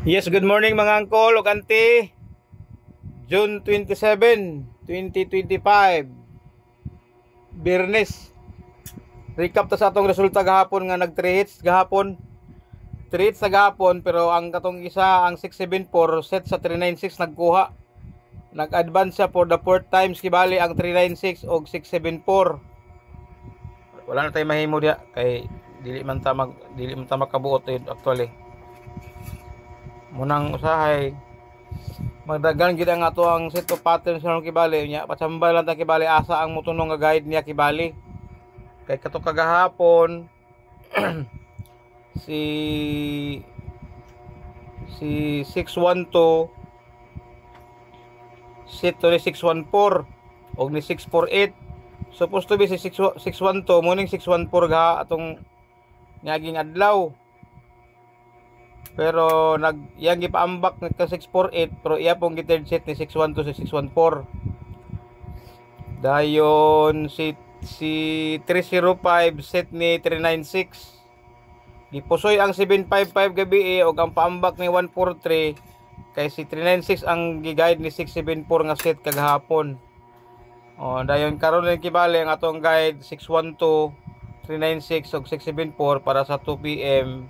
Yes, good morning mga uncle ug auntie. June 27, 2025. Biyernes. Recap ta sa atong resulta gahapon nga nag 3 hits gahapon. 3 hits sa gahapon pero ang katong isa ang 674 set sa 396 nagkuha. Nag-advance siya for the fourth times kibali ang 396 og 674. Wala na tay mahimo diha kay dili man ta makabuot actually. Munang usahay magdagan gid ang ato ang set of patterns sa kibali nya patsambay lang ta kibali asa ang mutunong nga guide niya kibali kay kato kagahapon si 612 set to ni 614 og ni 648 supposed to be si 612 muning 614 ga atong niaging adlaw. Pero yang gipaambak ka 648 pero iya pong third set ni 612 sa 614. Dayon si 305 set ni 396. Gipusoy ang 755 gabi og ang paambak ni 143 kay si 396 ang gi-guide ni 674 nga set kagahapon. Dayon karon lang kibali ang atong guide 612, 396 ug 674 para sa 2 PM.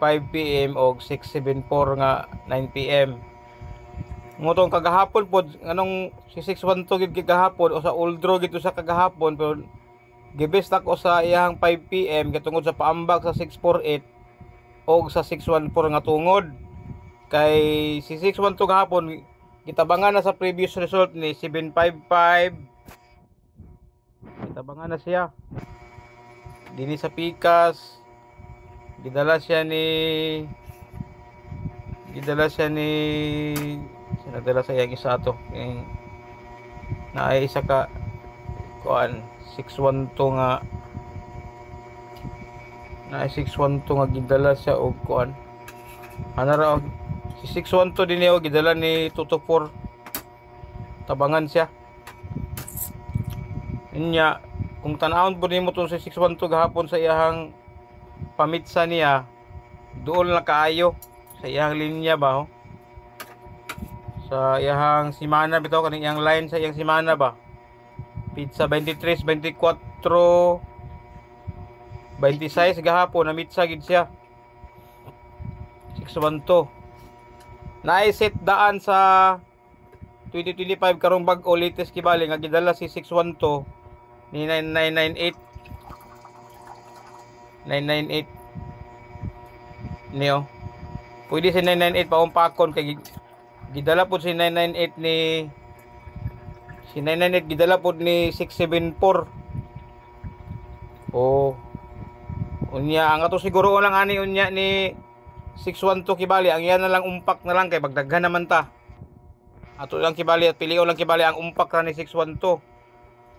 5 PM o 674 nga 9 PM. Ngutong kagahapon pod anong si 612 gid kagahapon o sa old draw gito sa kagahapon pero gibest ako sa iyang 5 PM katungod sa paambak sa 648 o sa 614 nga tungod kay si 612 gahapon gitabangan na sa previous result ni 755. Gitabangan na siya dinhi sa Pikas. Gidala siya ni sinadala sa iyang isa to na ay isa ka kuan 612 nga na 612 nga gidala siya og kuan ana ra si 612 din niya gidala ni 224 tabangan siya inya kung tan-awon po nimo tong si 612 gahapon sa iyang pamitsa niya doon na kaayo sa iyang linya ba sa iyang simana bitaw kaning iyang line sa iyang simana ba pizza 23, 24 26 gahapon na mitsa gid siya 612 na-set daan sa 2025 karong bag-o latest kibali nga gidala si 612 ni 998 niyo pwede si 998 paumpakon kay gidala po si 998 ni si 998 gidala po ni 674 unya ang ato siguro lang ani unya ni 612 kibali ang yan na lang umpak na lang kay bagdaghan naman ta ato lang kibali at pilion lang kibali ang umpak ra ni 612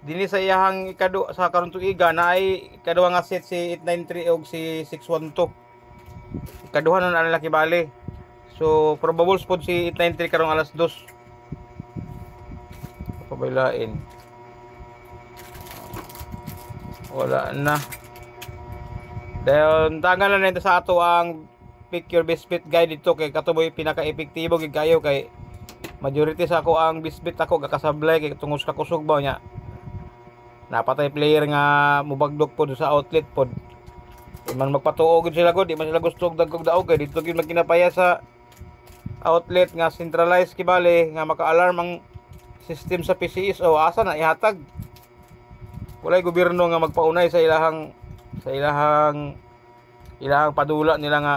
dinhi sa iyahang ikado sa karon tuiga na ay ikaduha nga set si 893 og si 612 ikaduha na nala kibali so probable spot si 893 karong alas 2 pabailain wala na dayon tangan na nito sa ato ang pick your best bet guide dito kay katuboy pinaka-epektibo gid kayo kay majority sa ako ang best bet ako gakasablay kay tungos ka kusog ba nya napatay player nga mubagdok pod sa outlet pod man magpatuo gid sila gud di man sila gusto og dagkog daog kay dito gid magkinapaya sa outlet nga centralized kibali nga maka-alarm ang system sa PCS o asa na ihatag walay gobyerno nga magpaunay sa ilahang padula nila nga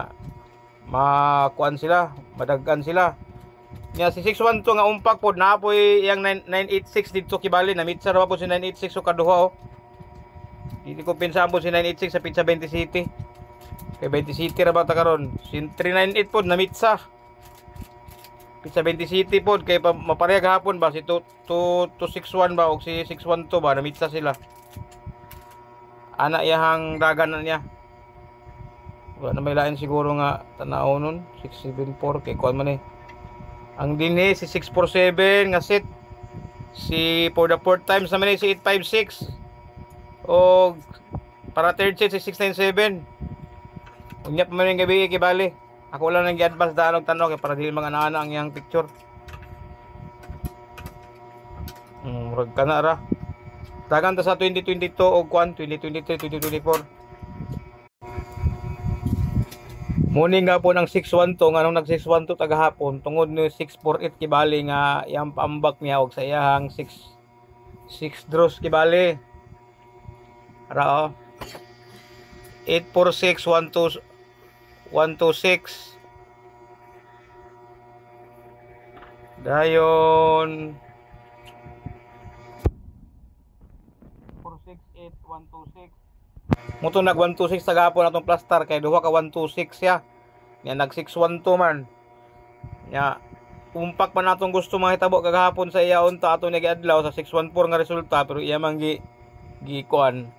makuan sila madagkan sila nya si 612 nga umpak pod naapoy yang 986 dito kibali na mitsa ra po si 986 so kaduha dili ko pinsahan po si 986 sa Pizza 20 City kay 20 City ra ba ta karon si 398 pod na mitsa Pizza 20 City pod kay mapareha gahapon ba si 261 ba o si 612 ba na mitsa sila ana iyahang dagan na niya wala na may lain siguro nga tanaw nun 674 kay kuan man ang dinhi si 647 nga set si for the fourth times naman si 856 o para third set si 697 unya pa man yung gabi kibali Ako lang nang gi-advance daan og tanong kay para dili mga ana ang iyang picture. Murag kana ra. Dagan ta sa 2022 og kwan 2023 2024. Morning nga po ng 612 nga nung nag 612 tagahapon tungod ni 648 kibali nga iyang paambak niya og sa iyang 6 draws kibali. Ara 846 126 dayon 468126 muto nag 126 tagahapon atong plaster kay duha ka 126 ya nya nag 612 man nya umpak pa natong gusto mahitabo kagahapon sa iya unta ato ni giadlaw sa 614 nga resulta pero iya man gi kuan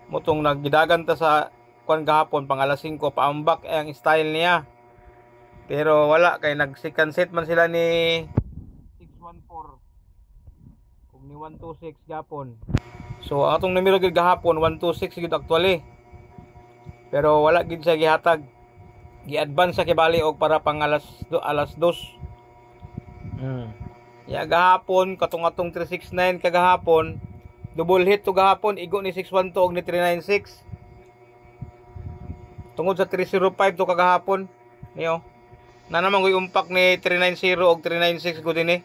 mutong naggidagan ta sa kuan gahapon pang alas 5 paambak ang style niya pero wala kay nag second set man sila ni 614 ug ni 126 gahapon. So ang atong numero gid gahapon 126 gid actually. Pero wala gid siya gihatag. Gi-advance sa kibali og para pang alas 2. Ya gahapon katong atong 369 kagahapon, double hit to gahapon igo ni 612 og ni 396. Tungod sa 305 to kagahapon. Niyo. Na naman koy umpak ni 390 og 396 gud dinhi.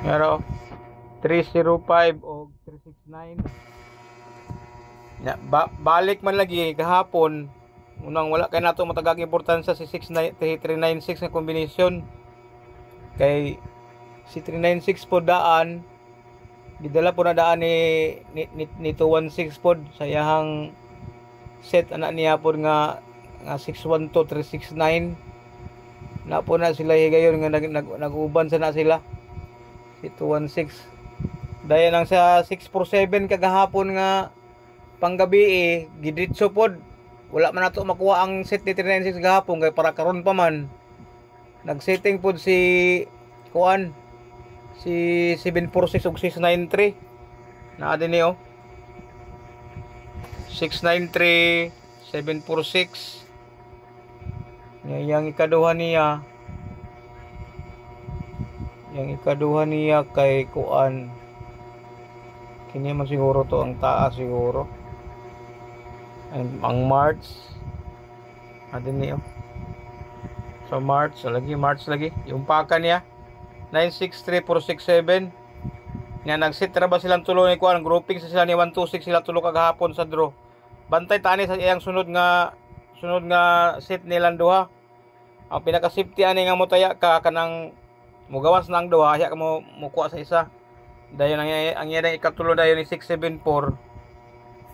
Pero 305 o 369 ya, balik man lagi kahapon unang wala kay nato matagag importansya si 396 nga kombinasyon kay si 396 po daan gidala po na daan ni 216 pod sa iyang set anak niya po nga 612 369 na po na sila higayon nga nag-uban sa na sila si 216 daya nang sa 647 kagahapon nga panggabi gidritso pod wala man nato makuha ang set ni 396 gahapon kay para karon pa man nagsetting pod si kuan si 746 ug 693 naa din niyo 693 746 yang ikaduha niya kay kuan kini man siguro to ang taas siguro ang March adin niyo sa March lagi yung paka niya 963467 nga nagsit ra ba silang tulo ni kuan grouping sa sila ni 126 sila tulo kagahapon sa draw bantay tani sa iyang sunod nga set nilang duha ang pinaka safety ani nga motaya ka kanang mugawas nang duha ya ka mo mukuha sa isa dayon ang iyang ikatulo dayon ni 674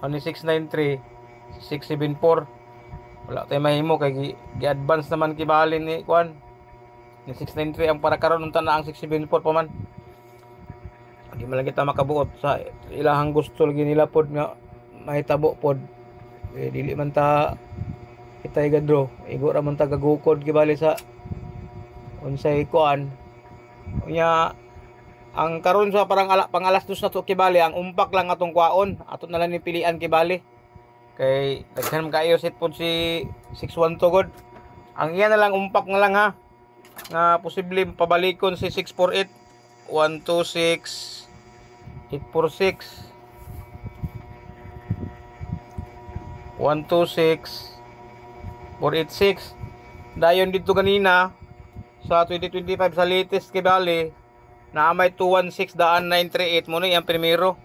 ani 693 674 wala tay mahimo kay gi-advance naman kibalin ni kuan ni 693 ang para karon unta na ang 674 pa man di man lang kita makabuot sa ilahang gusto lagi nila pod nga mahitabo pod dili man ta kita igadro igo ra man ta gagukod kibali sa unsay kuan unya ang karon sa parang pangalas dos na to kibali ang umpak lang atong kwaon ato na lang ni pilian kibali kay daghan kayo set pod si 612 god ang iya na lang umpak na lang ha nga posible pabalikon si 648 126 846 126 486 dayon dito kanina sa 2025 sa latest kibali na may 216 daan 938 mo na yung primero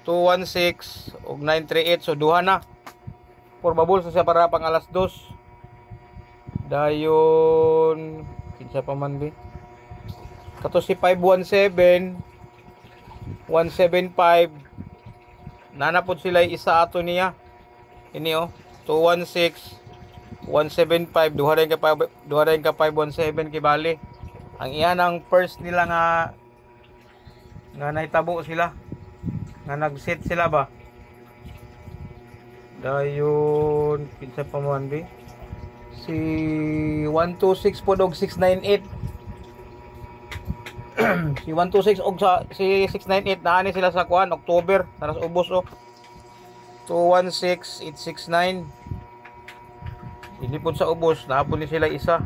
216 ug 938 so duha na for babul sa siya para pang alas 2 dayon kinsa pa man bi kato si 517 175 nanapod sila isa ato niya ini 216 175 duha rin ka 517 kibali ang iyan ang first nila nga nga nahitabo sila, nga nag-set sila ba. Dayon kinsa pa man be, si 126 po og 698. Si 126 og si 698 naani sila sa kuan October, taras ubos 216 869. Hindi po sa ubos, naapon ni sila isa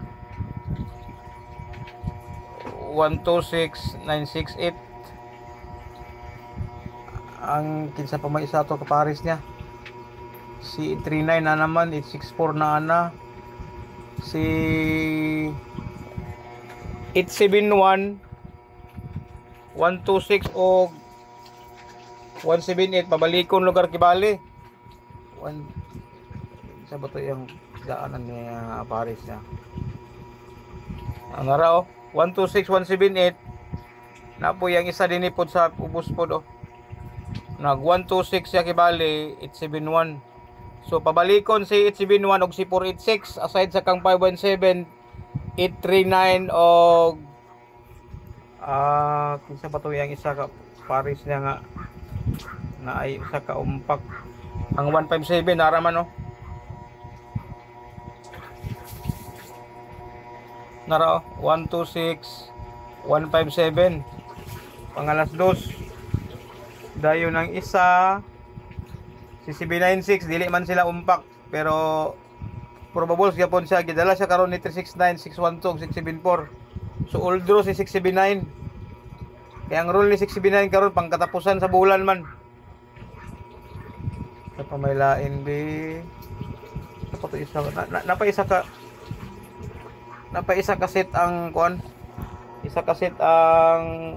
126 968. Ang kinsa pa may isa to kapares niya, si 39 na naman, 864 na ana, si 871 126 o 178 pabalikon lugar Kibali. Sa ba to yung daanan ni Paris niya? Ang ara 126 178 na po yung isa din ipod sa ubos po nag 126 siya Kibali 871. So pabalikon si 871 og si 486 aside sa kang 517 839 og kinsa pa to yang isa ka Paris niya nga na ay isa ka umpak ang 157 naraman nara 126 157 pangalas dos. Dayon ng isa si CB96 dili man sila umpak pero probable gyapon siya gidala siya karon ni 369 612 674. So old draw si 679. Kaya ang rule ni 679 karon pang katapusan sa bulan man. Sa pamaylain di kapato isa napaisa ka set ang kuan. Isa ka set ang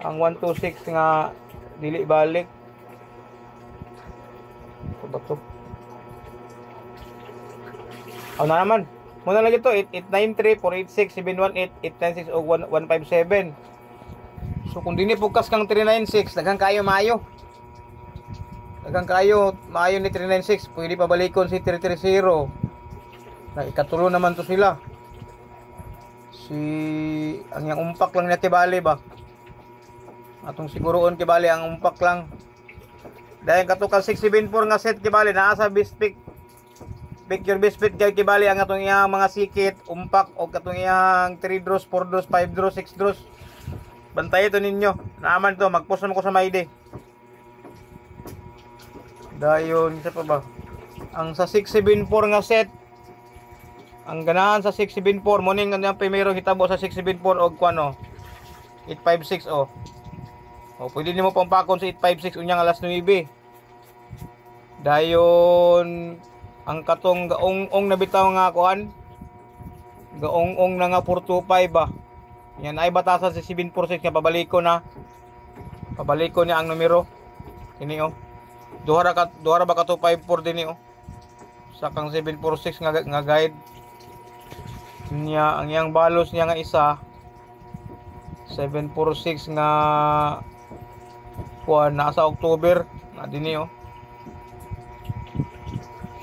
126 nga dili balik. Kapato. Na naman. Muna lagi to 8893 486 718 896 o 157. So kung dini pukas kang 396 daghang kayo maayo. Daghang kayo maayo ni 396, pwede pa balikon si 330. Na ikatulo naman to sila. Si ang yang umpak lang na Kibali ba. Atong siguroon Kibali ang umpak lang. Dahil katukang 674 nga set Kibali naa sa Bispik. Pick your best fit kay Kibali ang atong iyang mga sikit, umpak o katong iyang 3 draws, 4 draws, 5 draws, 6 draws. Bantay ito ninyo. Naaman to, mag-post naman ko sa Mayday. Dayon, isa pa ba? Ang sa 674 nga set, ang ganahan sa 674, morning ang primero hitabo sa 674 og kuano 856 o pwede nimo pang pakon sa 856 unyang alas 9. Dayon ang katong gaong-ong na bitaw nga kuan gaong-ong na nga 425 ba yan ay batasan sa 746 nga pabaliko niya ang numero kini duha ba ka 254 din sa kang 746 nga guide niya ang yang balos niya nga isa 746 nga kuan nasa October na din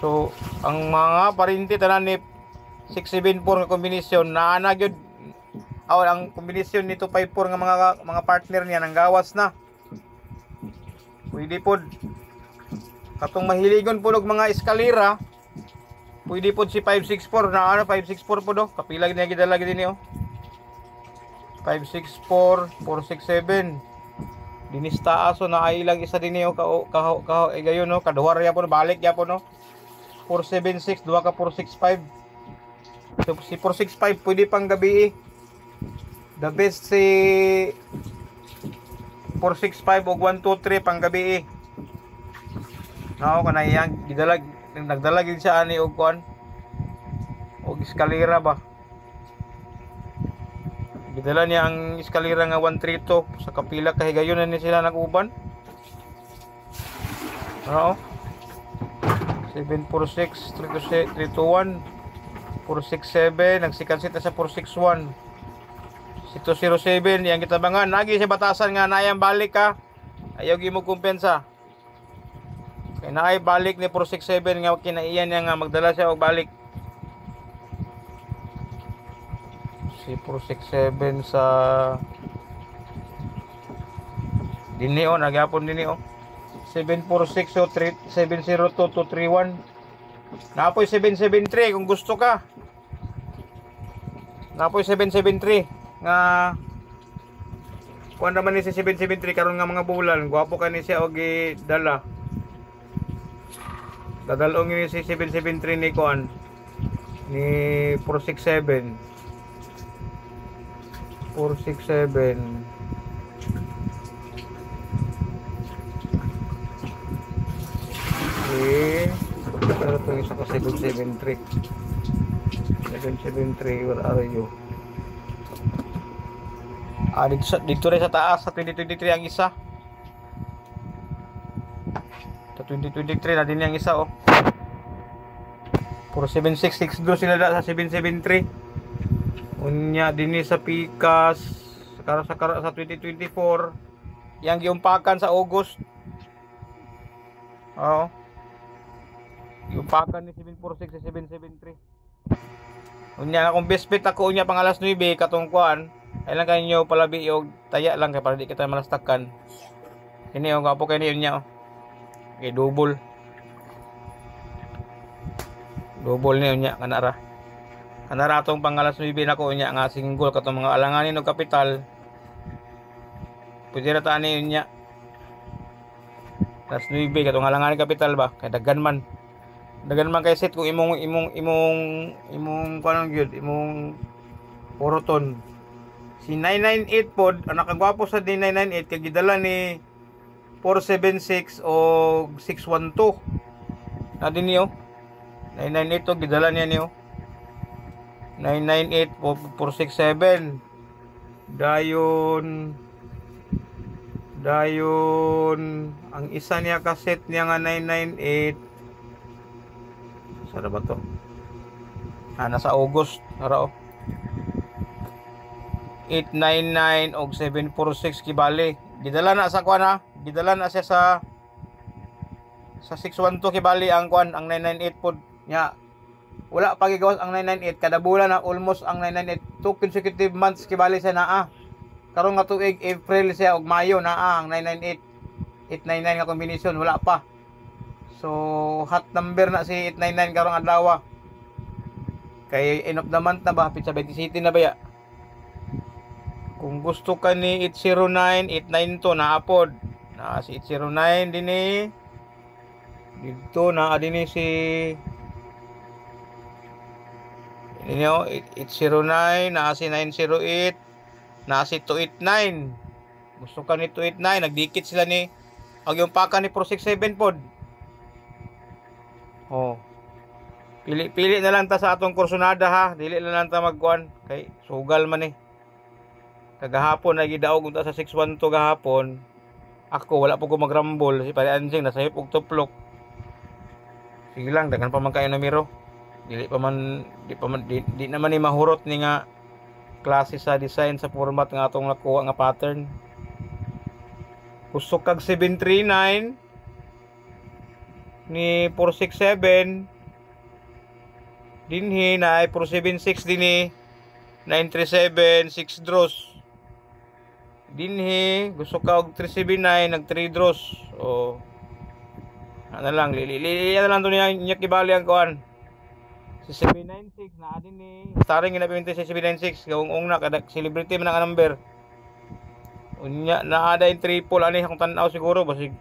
So, ang mga parinti tanan ni 674 nga kombinasyon naana gyud ang kombinasyon ni 254 nga mga partner niya nang gawas na. Pwede pod katong mahiligon pulog mga eskalera. Pwede pod si 564 na 564 pod kapila niya gidala gid ni 564 467 dinis taaso na ay ilang isa din gayon kaduhar ya po balik ya po 476 duha ka 465. So si 465 pwede pang gabi the best si 465 og 123 pang gabi kanayang gidalag nagdala gid siya ani og kuan og eskalera ba gidala niya ang eskalera nga 132 sa kapila kahigayon na ni sila naguban 746 321 467 nagsikansit na sa 461 207 yang kitabangan nagi sa batasan nga nayang balik ka ayaw gi mo kumpensa kay naay balik ni 467 nga kinaiyan niya nga magdala siya og balik si 467 sa Dini oh, nagyapon dini oh. 746 o 702 Napoy 773 kung gusto ka. Napoy 773 nga kuan naman ni si 773 karon nga mga bulan, gwapo ka ni siya og dala. Dadalong ni si 773 ni kuan ni 467. 467 pero itong isa ko 773 where are you? Dito rin sa taas sa 2023 ang isa sa 2023 na din ang isa oh 4766 do sila sa 773 unya din sa Pikas sa 2024 yang giumpakan sa August. Oo. Yung pakan ni 746 sa 773. Unya akong best bet ako unya pang alas 9 katong kuan. Ay lang kanyo palabi og taya lang kay para di kita malastakan. Ini yung gapo kay niyo nya. Okay, double. Double niyo nya kanara. Kanara atong pang alas 9 nako unya nga single katong mga alanganin og kapital. Pwede ra ta ani nya. Alas 9 katong alanganin kapital ba kay daghan man kay set kung imong kuno gyud imong poroton si 998 pod ang nakagwapo sa D998 kay gidala ni 476 o 612 na din niyo 998 to gidala niya niyo 998 po 467 dayon ang isa niya kaset niya nga 998 sara ba to? Nasa August ara oh 899 og 746 kibali gidala na sa kuan ha gidala na siya sa 612 kibali ang kuan ang 998 pod nya wala pa gigawas ang 998 kada bulan na almost ang 998 2 consecutive months kibali siya naa karon nga tuig April siya og Mayo naa ang 998 899 nga kombinasyon wala pa. So hot number na si 899 karong adlaw. Kay end of the month na ba hapit sa 20 city na ba ya. Kung gusto ka ni 809, 892 na apod. Na si 809 dinhi. Dito na dinhi si inyo 809 na si 908 na si 289. Gusto ka ni 289 nagdikit sila ni ang yung paka ni 467 pod. Oh. Pili na lang ta sa atong kursunada ha. Dili na lang ta magkuan kay sugal man eh. Kagahapon ay gidaog unta sa 612 gahapon. Ako wala po ko magrambol si pare anjing nasa hip og tuplok. Sige lang daghan pa man kayo numero. Di naman ni mahurot ni nga klase sa design sa format nga atong nakuha nga pattern. Gusto kag 739 ni 467 dinhi na ay 476 dinhi 937 6 draws dinhi gusto ka og 379 nag 3 draws o ano lang lili na lang to niya kibali ang kuan si 796 na dinhi starring ina pinto si 796 kaung na kada celebrity man ang number unya na ada yung triple ani akong tan-aw siguro basig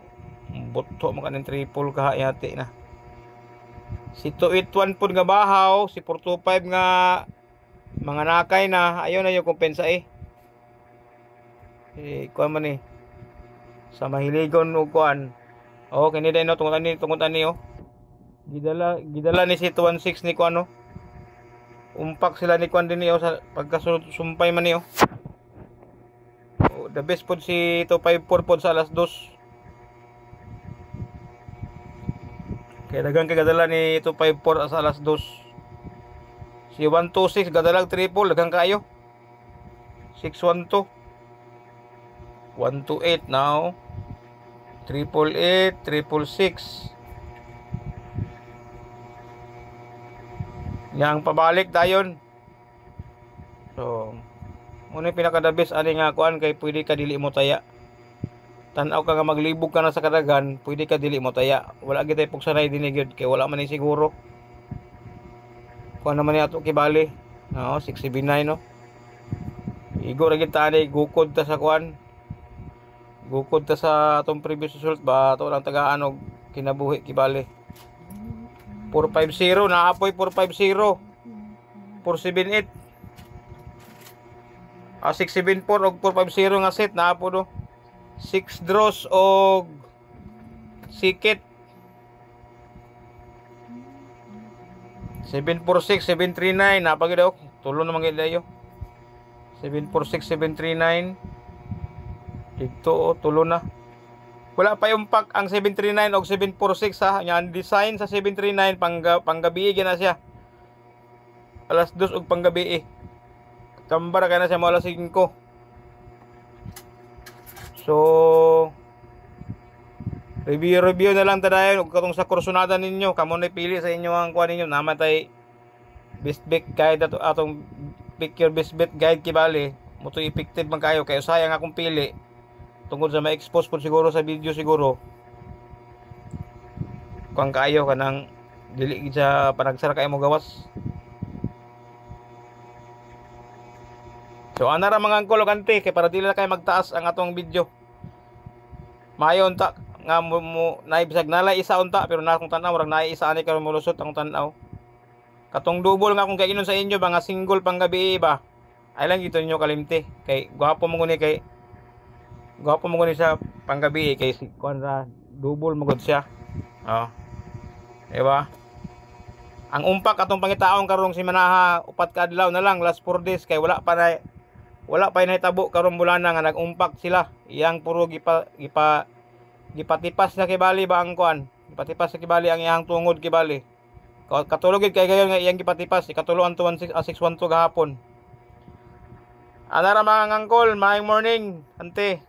boto mo kanin triple kahayati na si 281 pod nga bahaw si 425 nga mga nakay na ayon na yung kompensa kuan man sa mahiligon og kuan kini din no tungod ani oh gidala ni si 216 ni kuan no umpak sila ni kuan din sa pagkasunod sumpay man the best pod si 254 pod sa alas 2 kaya dagang kay gadala ni 254 sa alas 2 si 126 gadalag triple dagang kayo 612 128 now 888 666 yang pabalik dayon so muna pinaka the best ani nga kuan kay pwede ka dili mo taya Tanaw ka nga maglibog ka na sa kadagan, pwede ka dili mo taya. Wala gid tay pugsanay dinhi gyud kay wala man ni siguro. Kuan naman ni ato kibali. No, 679 no. Igo ra gid tani gukod ta sa kuan. Gukod ta sa atong previous result ba ato lang tagaan og kinabuhi kibali. 450 na apoy 450. 478. 674 og 450 nga set na apo do. 6 draws og sikit. 746 739 napagid daw tulo na mga dayo. 746 739 dito tulo na. Wala pa yung pack ang 739 og 746 ha. Yan design sa 739 panggabi na siya. Alas 2 og panggabi. Kambara ka na siya mo alas 5. So review na lang tadayon ug katong sa kursunada ninyo kamo na pili sa inyo ang kuan ninyo naman tay best bet guide atong pick your best bet guide kibali mo to effective man kayo kay sayang akong pili tungod sa ma-expose po siguro sa video siguro kung kayo kanang dili sa panagsara kayo mo gawas. So ana ra mga angkol ug ante kay para dili na kayo magtaas ang atong video. Mayon ta nga mo naibsag nalay isa unta pero na akong tan-aw rag naay isa ani karon molusot ang tan-aw. Katong double nga akong kainon sa inyo mga single panggabi ba. Ay lang gito ninyo kalimti kay gwapo mo guni kay gwapo mo guni sa panggabi kay si kuan ra double mo gud siya. Oh. Diba? Ang umpak atong pangitaon karong si manaha upat ka adlaw na lang last 4 days kay wala pa nahitabo karong bulana nga nag-umpak sila. Iyang puro gipatipas na kibali ba ang kuan? Gipatipas sa kibali ang iyang tungod kibali. Katulog kay gayon nga iyang gipatipas ikatuloan to 612 gahapon. Ana ra mga angkol, maayong morning, ante.